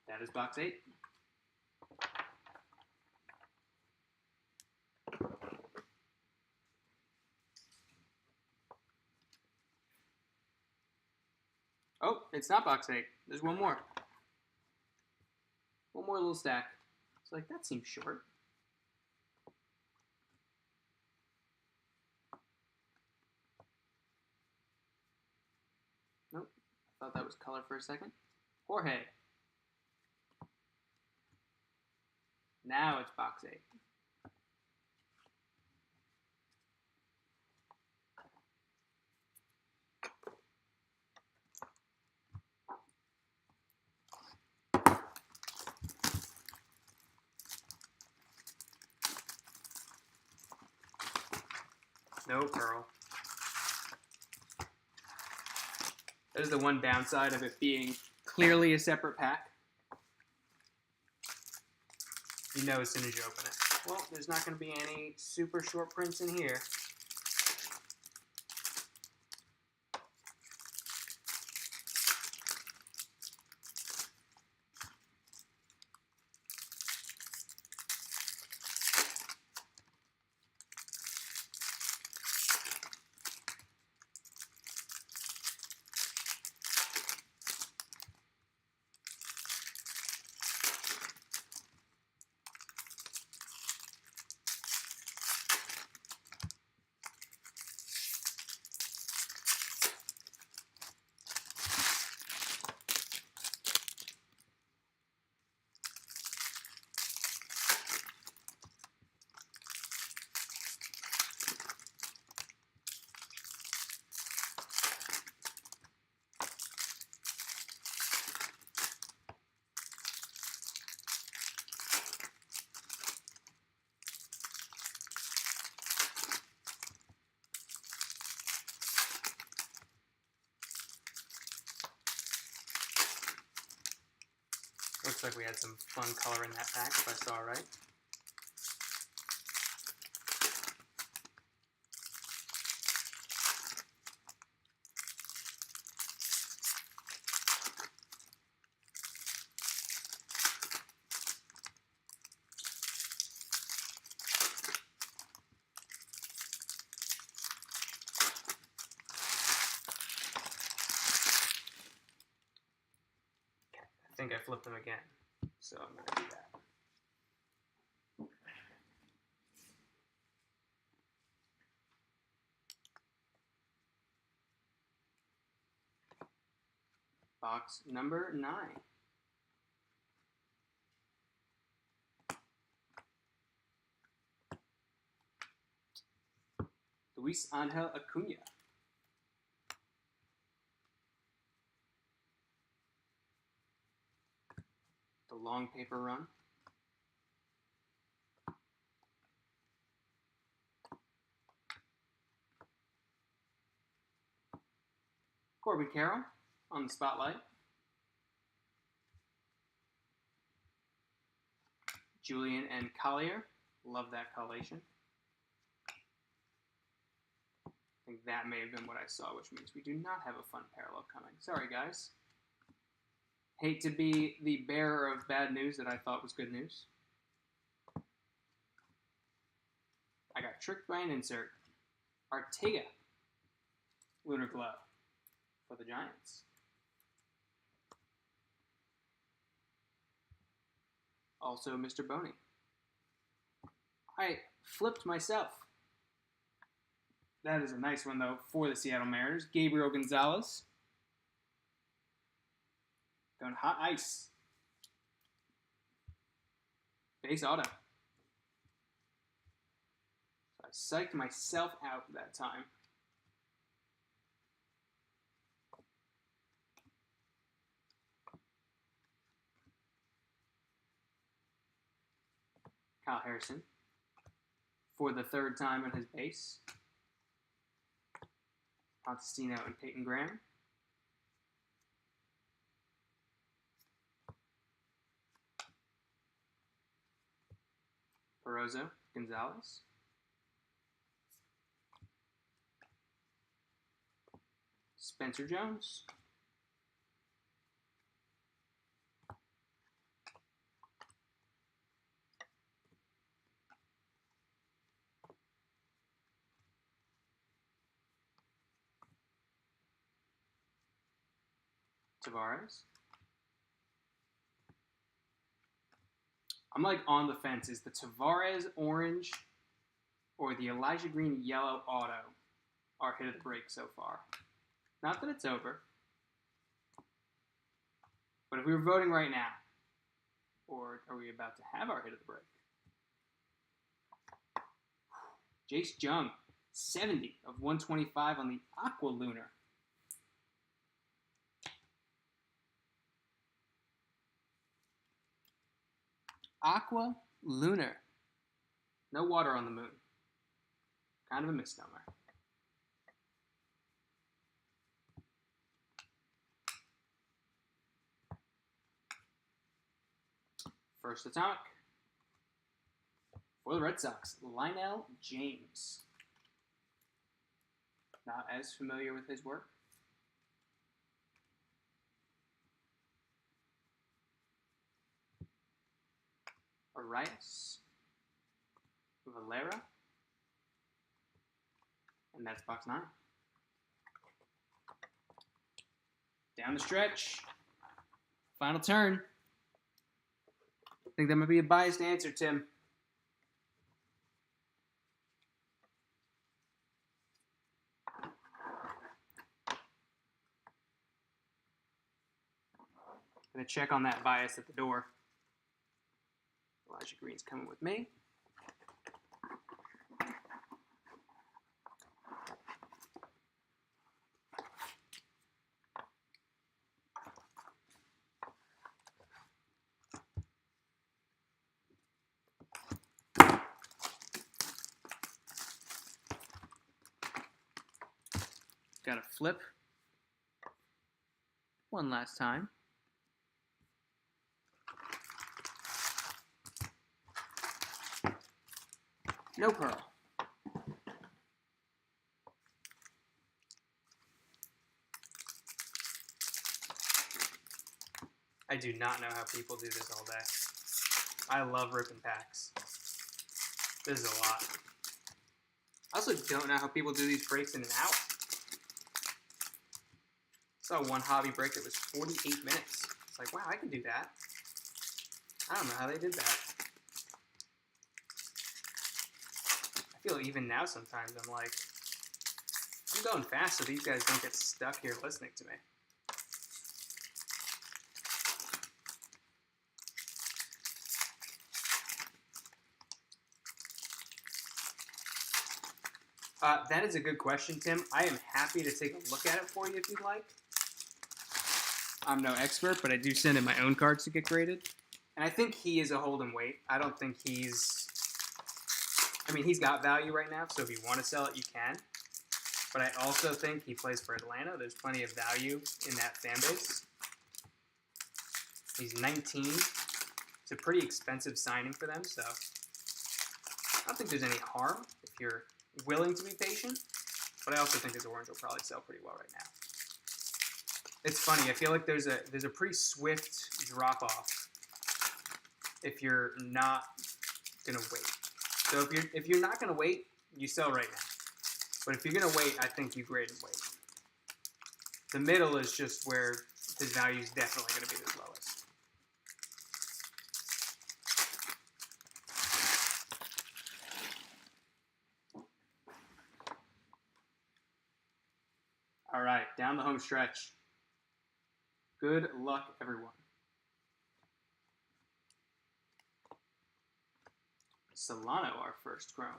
That is box 8. Oh, it's not box 8. There's one more. One more little stack. It's like, that seems short. Nope. I thought that was color for a second. Jorge. Now it's box 8. No pearl. That is the one downside of it being clearly a separate pack. You know as soon as you open it. Well, there's not going to be any super short prints in here. Looks like we had some fun color in that pack, if I saw right. I think I flipped them again, so I'm going to do that. Box number 9. Luis Angel Acuna. The long paper run. Corbin Carroll on the spotlight. Julian and Collier. Love that collation. I think that may have been what I saw, which means we do not have a fun parallel coming. Sorry, guys. Hate to be the bearer of bad news that I thought was good news. I got tricked by an insert. Artega. Lunar Glove for the Giants. Also, Mr. Boney. I flipped myself. That is a nice one, though, for the Seattle Mariners. Gabriel Gonzalez. Going hot ice. Base auto. So I psyched myself out that time. Kyle Harrison for the 3rd time on his base. Pontestino and Peyton Graham. Barroso, Gonzalez. Spencer Jones. Tavares. I'm like on the fence. Is the Tavares orange or the Elijah Green yellow auto our hit of the break so far? Not that it's over. But if we were voting right now, or are we about to have our hit of the break? Jace Jung, 70 of 125 on the Aqua Lunar. Aqua Lunar. No water on the moon. Kind of a misnomer. First atomic. For the Red Sox, Lionel James. Not as familiar with his work. Arias. Valera. And that's box 9. Down the stretch. Final turn. I think that might be a biased answer, Tim. Gonna check on that bias at the door. Elijah Green's coming with me. Got to flip one last time. No pearl. I do not know how people do this all day. I love ripping packs. This is a lot. I also don't know how people do these breaks in an hour. I saw one hobby break that was 48 minutes. It's like, wow, I can do that. I don't know how they did that. I feel even now sometimes I'm like, I'm going fast so these guys don't get stuck here listening to me. That is a good question, Tim. I am happy to take a look at it for you if you'd like. I'm no expert, but I do send in my own cards to get graded. And I think he is a hold and wait. I don't think he's... I mean, he's got value right now, so if you want to sell it, you can. But I also think he plays for Atlanta. There's plenty of value in that fan base. He's 19. It's a pretty expensive signing for them, so I don't think there's any harm if you're willing to be patient. But I also think his orange will probably sell pretty well right now. It's funny. I feel like there's a pretty swift drop off if you're not gonna wait. So if you're not gonna wait, you sell right now. But if you're gonna wait, I think you grade and wait. The middle is just where his value is definitely gonna be the lowest. All right, down the home stretch. Good luck, everyone. Solano, our first chrome.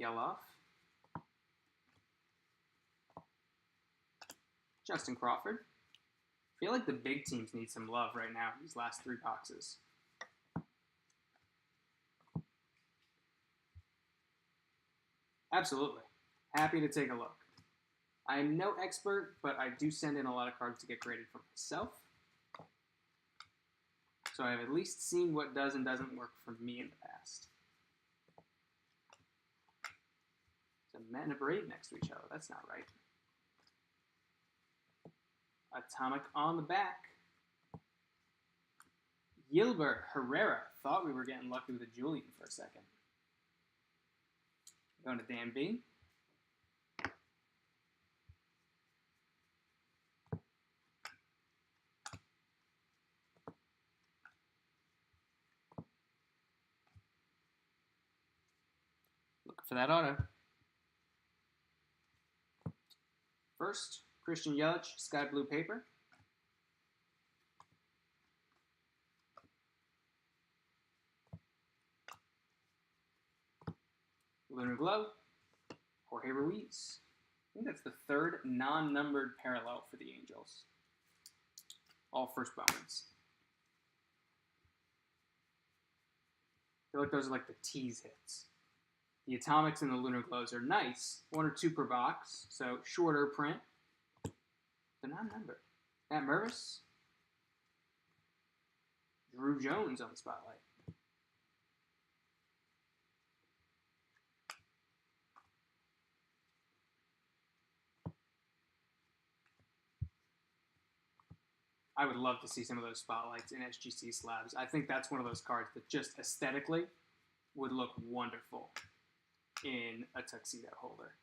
Geloff. Justin Crawford. I feel like the big teams need some love right now in these last 3 boxes. Absolutely. Happy to take a look. I am no expert, but I do send in a lot of cards to get graded for myself. So I have at least seen what does and doesn't work for me in the past. It's a Met and a Braid next to each other. That's not right. Atomic on the back. Gilbert Herrera. Thought we were getting lucky with a Julian for a second. Going to Dan B. Looking for that auto. First, Christian Yelich, sky blue paper. Lunar Glow, Jorge Ruiz. I think that's the 3rd non-numbered parallel for the Angels. All first Bowmans. I feel like those are like the tease hits. The Atomics and the Lunar Glows are nice. 1 or 2 per box, so shorter print. They're non-numbered. Matt Mervis. Drew Jones on the spotlight. I would love to see some of those spotlights in SGC slabs. I think that's one of those cards that just aesthetically would look wonderful in a tuxedo holder.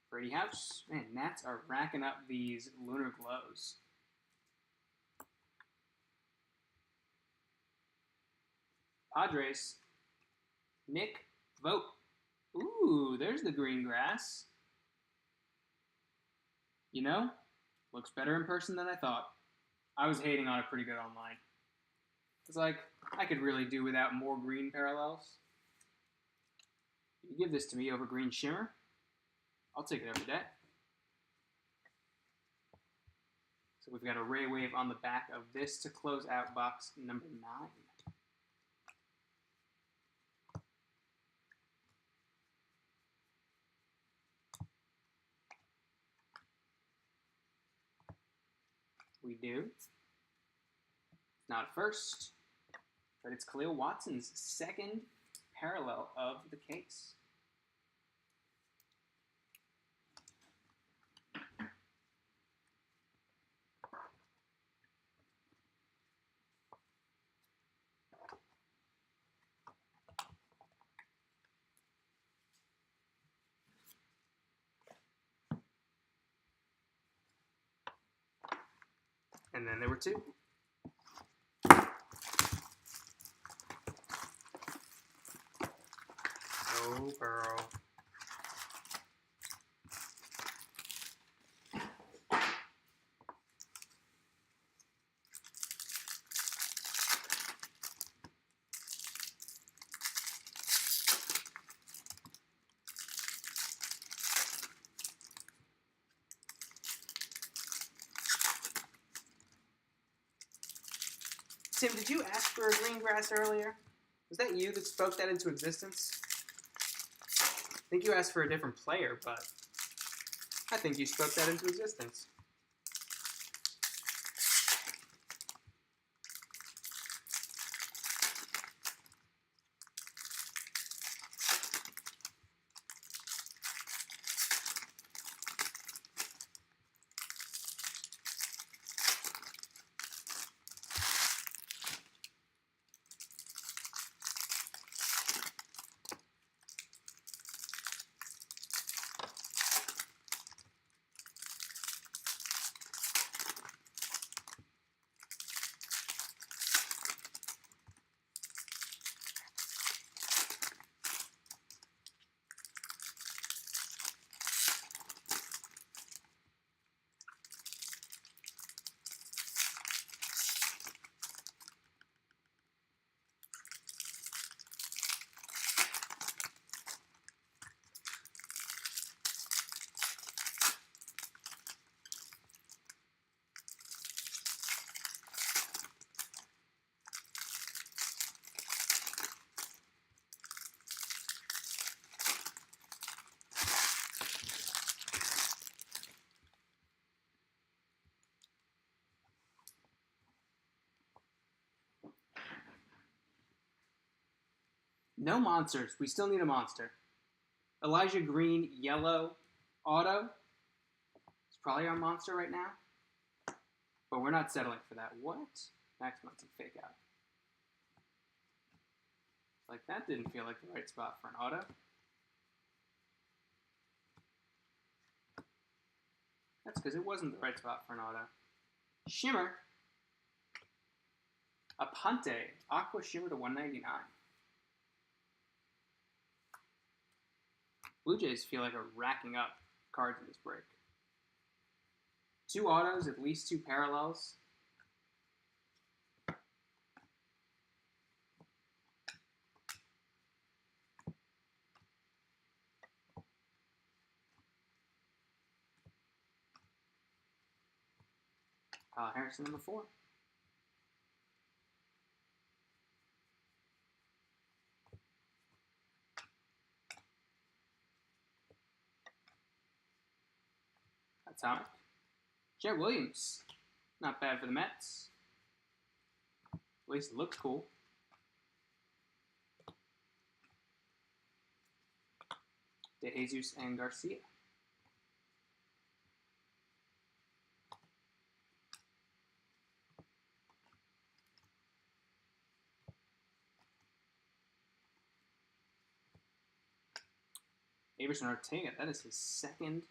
Brady House. Man, Nats are racking up these Lunar Glows. Padres. Nick Vogt. Ooh, there's the green grass. You know, looks better in person than I thought. I was hating on it pretty good online. It's like, I could really do without more green parallels. You give this to me over green shimmer, I'll take it every day. So we've got a Ray Wave on the back of this to close out box number 9. We do. It's not first, but it's Khalil Watson's second parallel of the case. And then there were two. Oh, Burrow. Tim, did you ask for a green grass earlier? Was that you that spoke that into existence? I think you asked for a different player, but I think you spoke that into existence. No monsters. We still need a monster. Elijah Green, yellow, auto. It's probably our monster right now. But we're not settling for that. What? Max Munson fake out. Like, that didn't feel like the right spot for an auto. That's because it wasn't the right spot for an auto. Shimmer. Aponte. Aqua Shimmer to 199. Blue Jays feel like are racking up cards in this break. 2 autos, at least 2 parallels. Kyle Harrison, number 4. Atomic. Jet Williams. Not bad for the Mets. At least it looks cool. De Jesus and Garcia. Averson Ortega. That is his second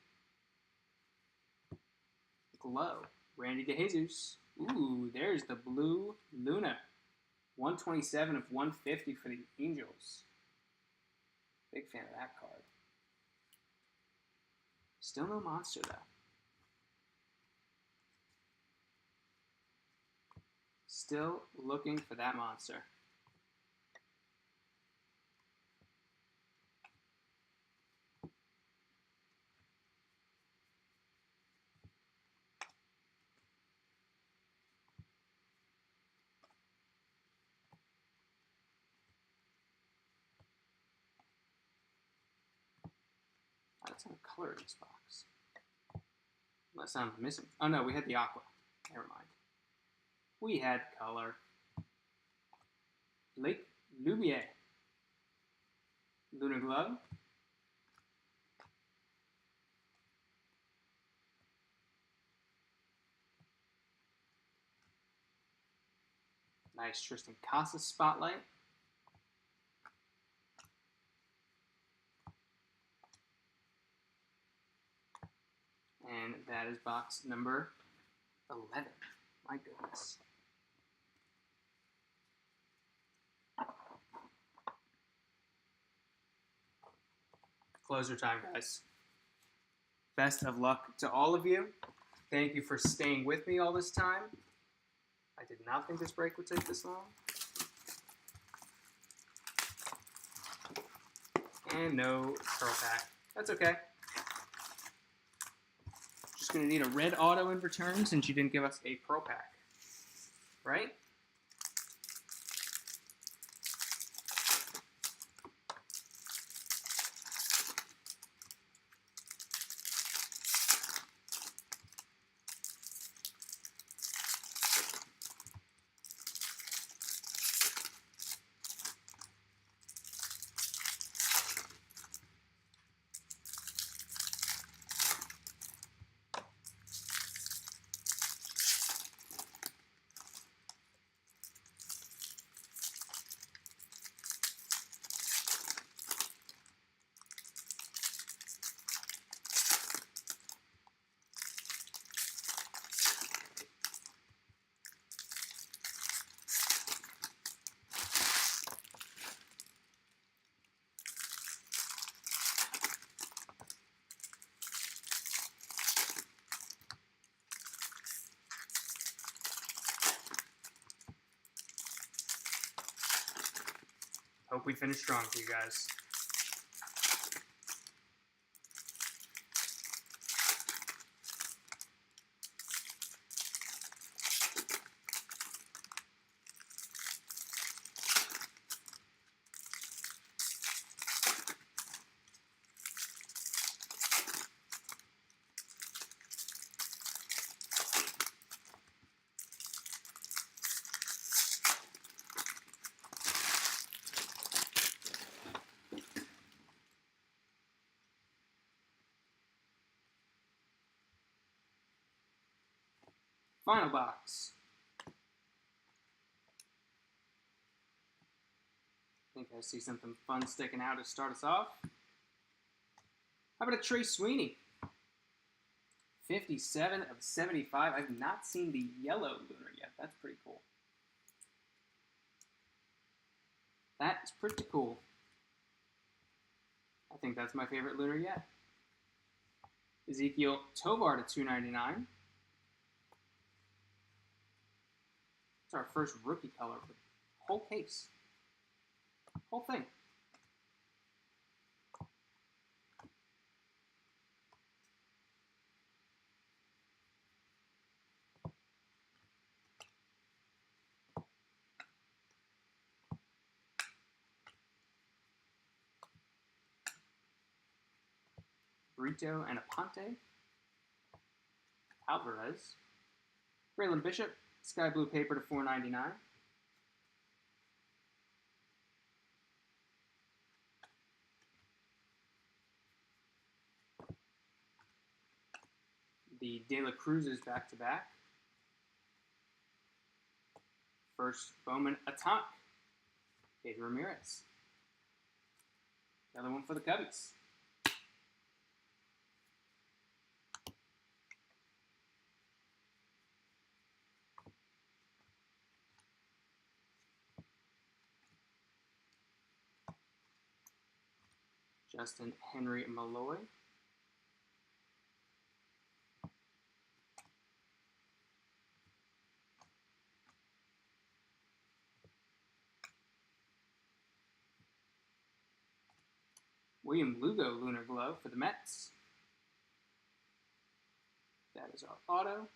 glow. Randy De Jesus. Ooh, there's the blue Luna. 127 of 150 for the Angels. Big fan of that card. Still no monster, though. Still looking for that monster. That's not a color in this box. Unless I'm missing. Oh no, we had the aqua. Never mind. We had color. Lake Lumiere. Lunar Glove. Nice Tristan Casas Spotlight. And that is box number 11. My goodness. Closer time, guys. Best of luck to all of you. Thank you for staying with me all this time. I did not think this break would take this long. And no pearl pack. That's okay. Just going to need a red auto in return since you didn't give us a pearl pack. Right? Hope we finish strong for you guys. Final box. I think I see something fun sticking out to start us off. How about a Trey Sweeney? 57 of 75. I've not seen the yellow lunar yet. That's pretty cool. That is pretty cool. I think that's my favorite lunar yet. Ezekiel Tovar to 299. It's our first rookie color for the whole case. Whole thing. Brito and Aponte. Alvarez. Braylon Bishop. Sky blue paper to 499. The De La Cruz's back-to-back. First Bowman Atomic. Pedro Ramirez. Another one for the Cubbies. Justin Henry Malloy. William Lugo Lunar Glove for the Mets. That is our auto.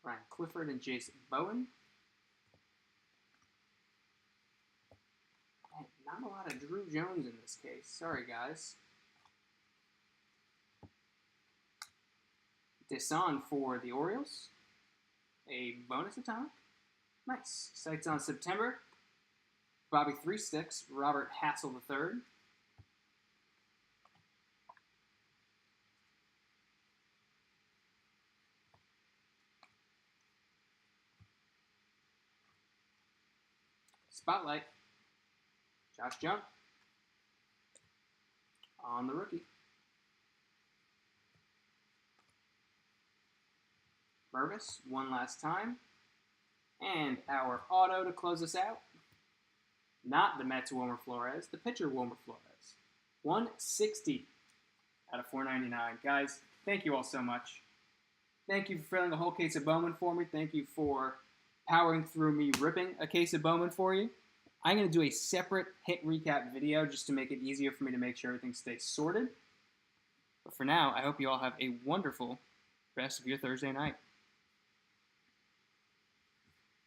Brian Clifford and Jason Bowen. And not a lot of Drew Jones in this case. Sorry, guys. Desan for the Orioles. A bonus atomic. Nice. Sights on September. Bobby Three Sticks. Robert Hassel III. Spotlight. Josh Jung. On the rookie. Mervis, one last time. And our auto to close us out. Not the Mets Wilmer Flores, the pitcher Wilmer Flores. 160 out of 499. Guys, thank you all so much. Thank you for filling a whole case of Bowman for me. Thank you for powering through me ripping a case of Bowman for you. I'm going to do a separate hit recap video just to make it easier for me to make sure everything stays sorted. But for now, I hope you all have a wonderful rest of your Thursday night.